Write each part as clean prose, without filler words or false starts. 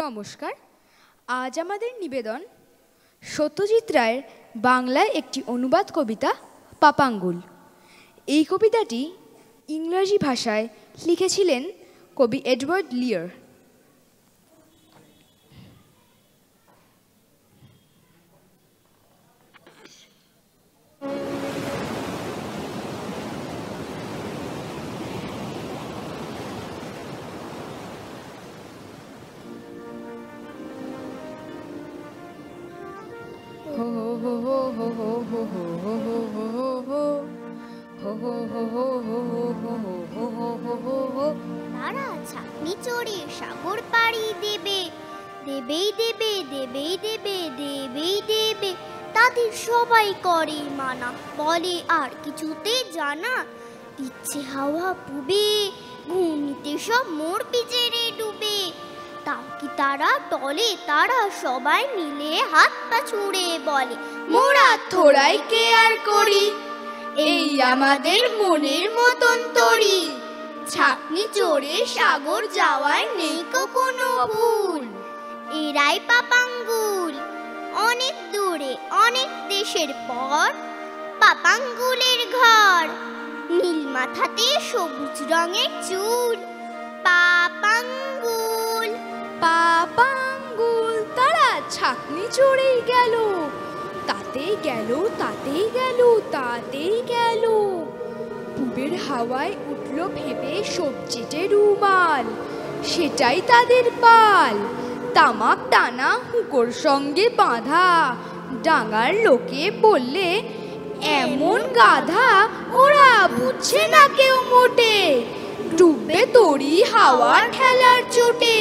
নমস্কার। আজ আমাদের নিবেদন সত্যজিৎ রায়ের বাংলায় একটি অনুবাদ কবিতা পাপাঙ্গুল। এই কবিতাটি ইংরেজি ভাষায় লিখেছিলেন কবি এডওয়ার্ড লিয়ার। তারা ছাকনি চড়ে সাগর পাড়ি দেবে, দেবেই দেবে, দেবেই দেবে, দেবেই দেবে। তাদের সবাই করে মানা, বলে আর কিছুতে জানা। দিচ্ছে হাওয়া পুবে, ঘূর্ণিতে সব মোর পিজেরে ডুবে। তাও কি তারা টলে, তারা সবাই মিলে হাত পা ছুঁড়ে বলে, মোরা থোড়াই কেয়ার করি, এই আমাদের মনের মতন তরি। ছাকনি চড়ে সাগর যাওয়ায় নেই কোনো ভুল। এরাই পাপাঙ্গুল। অনেক দূরে অনেক দেশের পর পাপাঙ্গুলের ঘর। নীল মাথাতে সবুজ রঙের চুল। পাপাঙ্গুল পাপাঙ্গুল। তারা ছাকনি চড়েই গেল, তাতেই গেল, তাতেই গেল, তাতেই গেল। পুবের হাওয়ায় উঠল ভেবে সবচেটে রুমাল, সেটাই তাদের পাল। তামাক টানা হুঁকোর সঙ্গে বাঁধা, ডাঙার লোকে বললে এমন গাধা, ওরা বুঝছে না কেউ মোটে। ডুববে তরি হাওয়ার ঠেলার চোটে,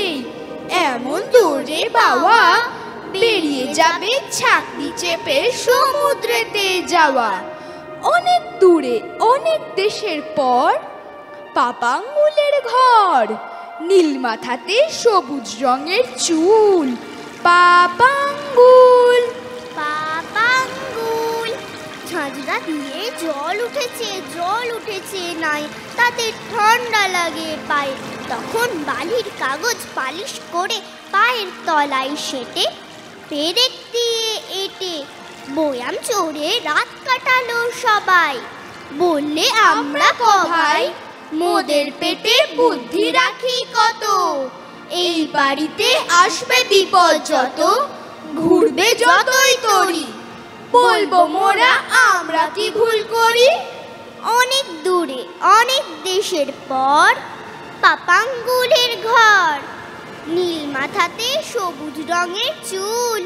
এমন জোরে বাওয়া, বেরিয়ে যাবে ছাকনি চেপে সমুদ্রেতে যাওয়া। অনেক দূরে অনেক দেশের পর পাপাঙ্গুলের ঘর। নীল মাথাতে সবুজ রঙের চুল। পাপাঙ্গুল পাপাঙ্গুল। ঝাঁঝরা দিয়ে জল উঠেছে, জল উঠেছে নাই, তাতে ঠান্ডা লাগে পায়ে। তখন বালির কাগজ পালিশ করে পায়ের তলায় সেটে, পেরেক দিয়ে এটে বয়াম চড়ে রাত কাটালো সবাই। বললে আমরা ক ভাই, মোদের পেটে বুদ্ধি রাখি কত। এই বাড়িতে আসবে বিপদ যত, ঘুরবে যতই তরি। বলবো মোরা আমরা কি ভুল করি। অনেক দূরে অনেক দেশের পর পাপাঙ্গুলের ঘর। নীল মাথাতে সবুজ রঙের চুল।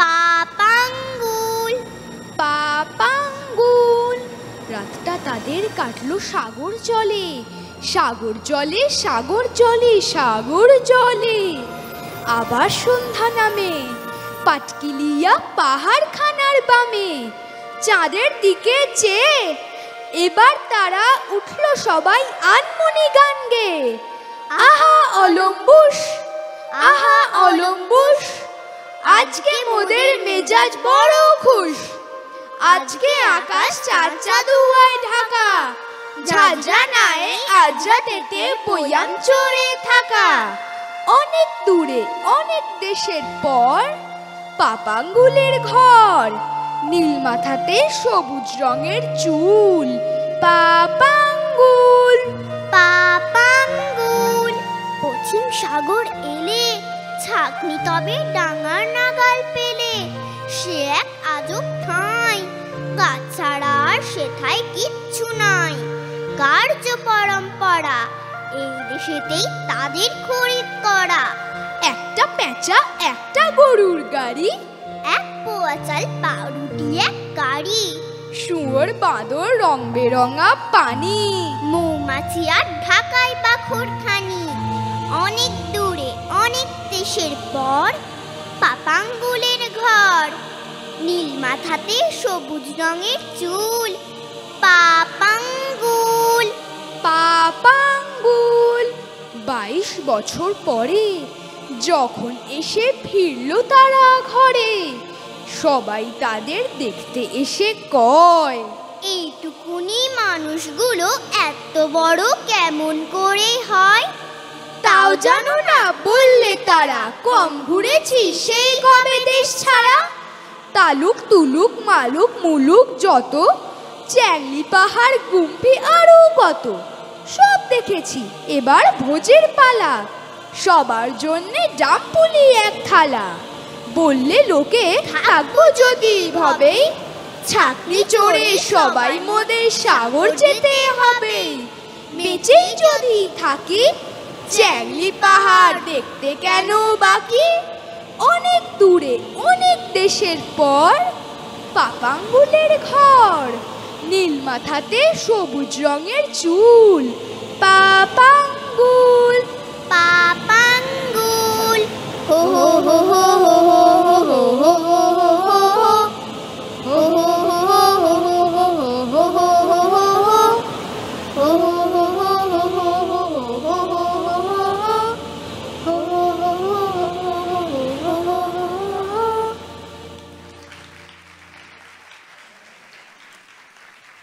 পাপাঙ্গুল পাপাঙ্গুল। রাতটা তাদের কাটলো সাগর জলে, সাগর জলে, সাগর জলে, সাগর জলে। আবার সন্ধ্যা নামে, পাটকিলিয়া পাহাড়খানার বামে। চাঁদের দিকে চেয়ে এবার তারা উঠল সবাই আনমনি গান গেয়ে। আহা অলম্বুস, আহা অলম্বুস, আজকে মোদের মেজাজ বড় খুশ। আজকে আকাশ চার চাঁদুয়ায় ঢাকা, ঝাঁঝরা নায়ে আজ রাতেতে বয়াম চড়ে থাকা। অনেক দূরে অনেক দেশের পর পাপাঙ্গুলের ঘর। নীল মাথাতে সবুজ রঙের চুল। পাপাঙ্গুল পাপাঙ্গুল। পশ্চিম সাগর এলে, ছাকনি তবে ডাঙার নাগাল পেলে। সে এক আজব ঠাঁই, গাছ ছাড়া আর সেথায় কিচ্ছু নাই। কার্য পরম্পরা, এই দেশেতেই তাদের খরিদ করা। একটা পেঁচা একটা গরুর গাড়ি, এক পোয়া চাল পাউরুটি এক গাড়ি। শুয়োর বাঁদর রং বেরঙা পানি, মৌমাছি আর ঢাকায় বাখরখানি। অনেক দূরে অনেক দেশের পর পাপাঙ্গুলের ঘর। নীল মাথাতে সবুজ রঙের চুল। পাপাঙ্গুল পাপাঙ্গুল। 22 বছর পরে যখন এসে ফিরল তারা ঘরে, সবাই তাদের দেখতে এসে কয়, এইটুকুনি মানুষগুলো এত বড় কেমন করে হয়। তাও জানো না বললে তারা, কম ঘুরেছি সেই কবে দেশ ছাড়া। তালুক তুলুক মালুক মুলুক যত, চ্যাংলি পাহাড় গুম্ফি আরও কত, সব দেখেছি, এবার ভোজের পালা, সবার জন্যে ডামপুলি এক থালা। বললে লোকে থাকবো যদি ভবেই, ছাকনি চড়ে সবাই মোদের সাগর যেতে হবে। বেঁচেই যদি থাকি, চ্যাংলি পাহাড় দেখতে কেন বাকি। অনেক দূরে অনেক দেশের পর, পাপাঙ্গুলের ঘর, নীল মাথাতে সবুজ রঙের চুল, পাপা